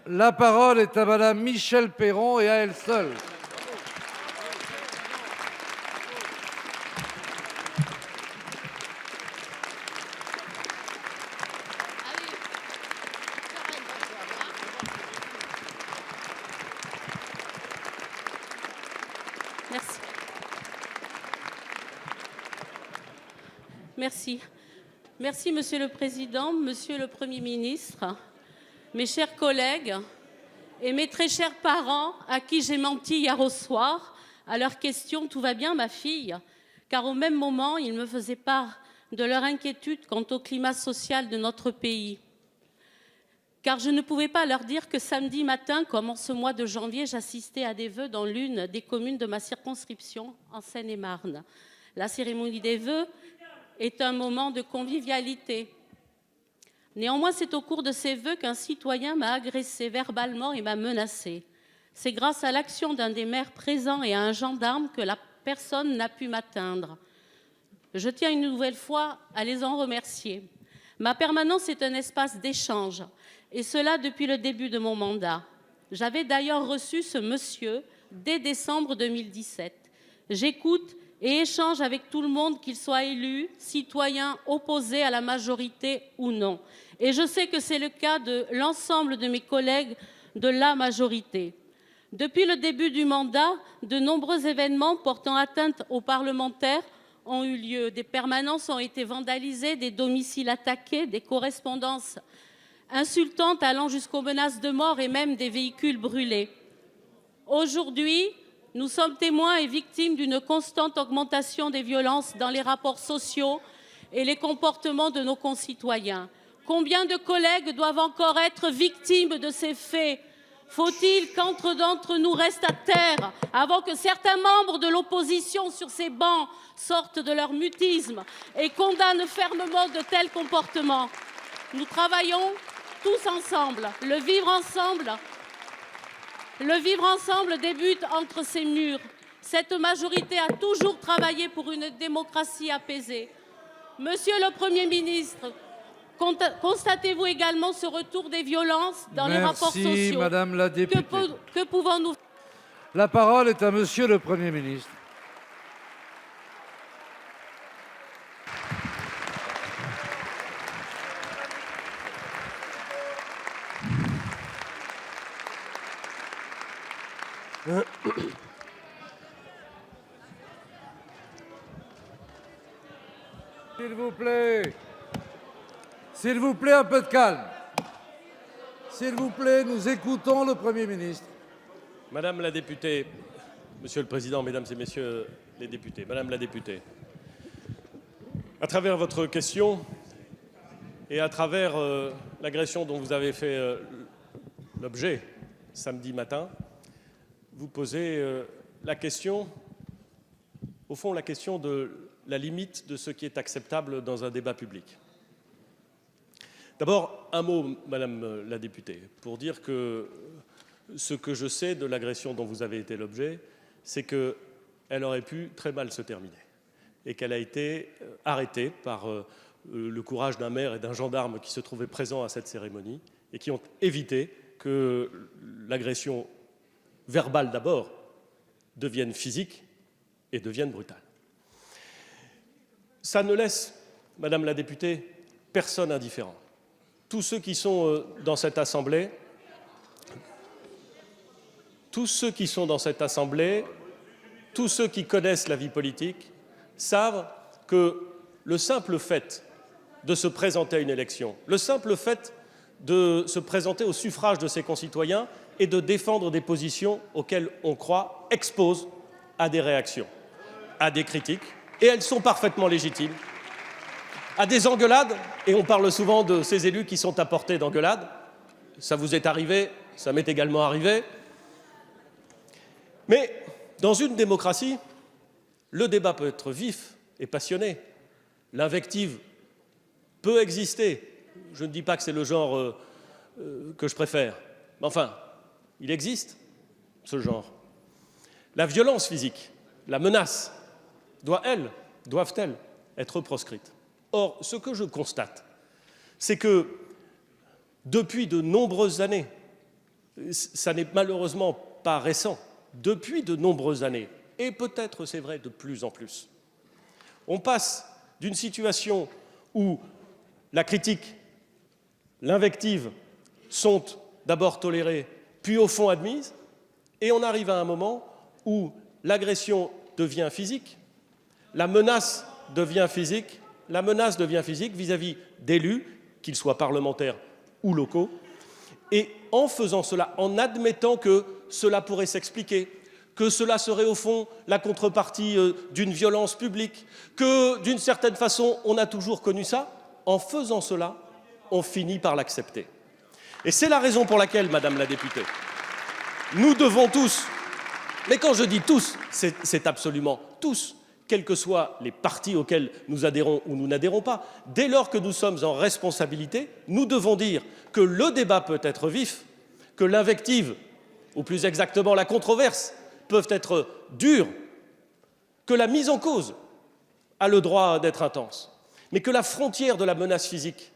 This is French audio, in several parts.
La parole est à Madame Michèle Peyron et à elle seule. Merci. Merci. Merci, Monsieur le Président, Monsieur le Premier ministre, mes chers collègues et mes très chers parents à qui j'ai menti hier au soir à leur question « Tout va bien, ma fille ?» car au même moment, ils me faisaient part de leur inquiétude quant au climat social de notre pays. Car je ne pouvais pas leur dire que samedi matin, comme en ce mois de janvier, j'assistais à des vœux dans l'une des communes de ma circonscription, en Seine-et-Marne. La cérémonie des vœux est un moment de convivialité. Néanmoins, c'est au cours de ces vœux qu'un citoyen m'a agressé verbalement et m'a menacé. C'est grâce à l'action d'un des maires présents et à un gendarme que la personne n'a pu m'atteindre. Je tiens une nouvelle fois à les en remercier. Ma permanence est un espace d'échange, et cela depuis le début de mon mandat. J'avais d'ailleurs reçu ce monsieur dès décembre 2017. J'écoute et échange avec tout le monde, qu'il soit élu, citoyen, opposé à la majorité ou non. Et je sais que c'est le cas de l'ensemble de mes collègues de la majorité. Depuis le début du mandat, de nombreux événements portant atteinte aux parlementaires ont eu lieu. Des permanences ont été vandalisées, des domiciles attaqués, des correspondances insultantes allant jusqu'aux menaces de mort et même des véhicules brûlés. Aujourd'hui, nous sommes témoins et victimes d'une constante augmentation des violences dans les rapports sociaux et les comportements de nos concitoyens. Combien de collègues doivent encore être victimes de ces faits? Faut-il qu'entre d'entre nous restent à terre avant que certains membres de l'opposition sur ces bancs sortent de leur mutisme et condamnent fermement de tels comportements? Nous travaillons tous ensemble. Le vivre ensemble débute entre ces murs. Cette majorité a toujours travaillé pour une démocratie apaisée. Monsieur le Premier ministre, constatez-vous également ce retour des violences dans les rapports sociaux? Merci, Madame la députée. Que pouvons-nous... La parole est à Monsieur le Premier ministre. S'il vous plaît, un peu de calme. S'il vous plaît, nous écoutons le Premier ministre. Madame la députée, Monsieur le Président, Mesdames et Messieurs les députés, Madame la députée, à travers votre question et à travers l'agression dont vous avez fait l'objet samedi matin, vous posez la question, au fond, la question de la limite de ce qui est acceptable dans un débat public. D'abord, un mot, Madame la députée, pour dire que ce que je sais de l'agression dont vous avez été l'objet, c'est qu'elle aurait pu très mal se terminer et qu'elle a été arrêtée par le courage d'un maire et d'un gendarme qui se trouvaient présents à cette cérémonie et qui ont évité que l'agression verbale d'abord devienne physique et devienne brutale. Ça ne laisse, Madame la députée, personne indifférent. Tous ceux qui sont dans cette assemblée, tous ceux qui connaissent la vie politique savent que le simple fait de se présenter à une élection, le simple fait de se présenter au suffrage de ses concitoyens et de défendre des positions auxquelles on croit expose à des réactions, à des critiques, et elles sont parfaitement légitimes, à des engueulades, et on parle souvent de ces élus qui sont à portée d'engueulades. Ça vous est arrivé, ça m'est également arrivé. Mais dans une démocratie, le débat peut être vif et passionné. L'invective peut exister. Je ne dis pas que c'est le genre que je préfère, mais enfin, il existe, ce genre. La violence physique, la menace, doivent-elles être proscrites? Or, ce que je constate, c'est que depuis de nombreuses années, ça n'est malheureusement pas récent, depuis de nombreuses années, et peut-être, c'est vrai, de plus en plus. On passe d'une situation où la critique, l'invective sont d'abord tolérées, puis au fond admises, et on arrive à un moment où l'agression devient physique, la menace devient physique vis-à-vis d'élus, qu'ils soient parlementaires ou locaux, et en faisant cela, en admettant que cela pourrait s'expliquer, que cela serait au fond la contrepartie d'une violence publique, que d'une certaine façon on a toujours connu ça, en faisant cela, on finit par l'accepter. Et c'est la raison pour laquelle, Madame la députée, nous devons tous, mais quand je dis tous, c'est absolument tous, quels que soient les partis auxquels nous adhérons ou nous n'adhérons pas, dès lors que nous sommes en responsabilité, nous devons dire que le débat peut être vif, que l'invective, ou plus exactement la controverse, peuvent être dures, que la mise en cause a le droit d'être intense, mais que la frontière de la menace physique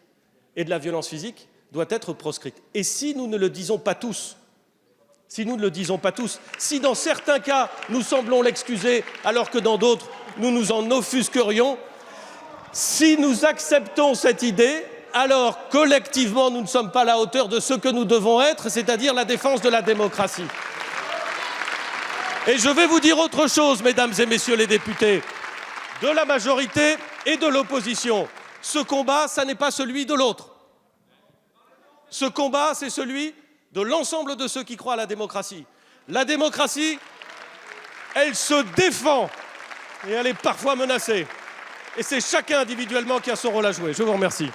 et de la violence physique doit être proscrite. Et si nous ne le disons pas tous, si dans certains cas nous semblons l'excuser alors que dans d'autres nous nous en offusquerions, si nous acceptons cette idée, alors collectivement nous ne sommes pas à la hauteur de ce que nous devons être, c'est-à-dire la défense de la démocratie. Et je vais vous dire autre chose, mesdames et messieurs les députés, de la majorité et de l'opposition. Ce combat, ça n'est pas celui de l'autre. Ce combat, c'est celui de l'ensemble de ceux qui croient à la démocratie. La démocratie, elle se défend et elle est parfois menacée. Et c'est chacun individuellement qui a son rôle à jouer. Je vous remercie.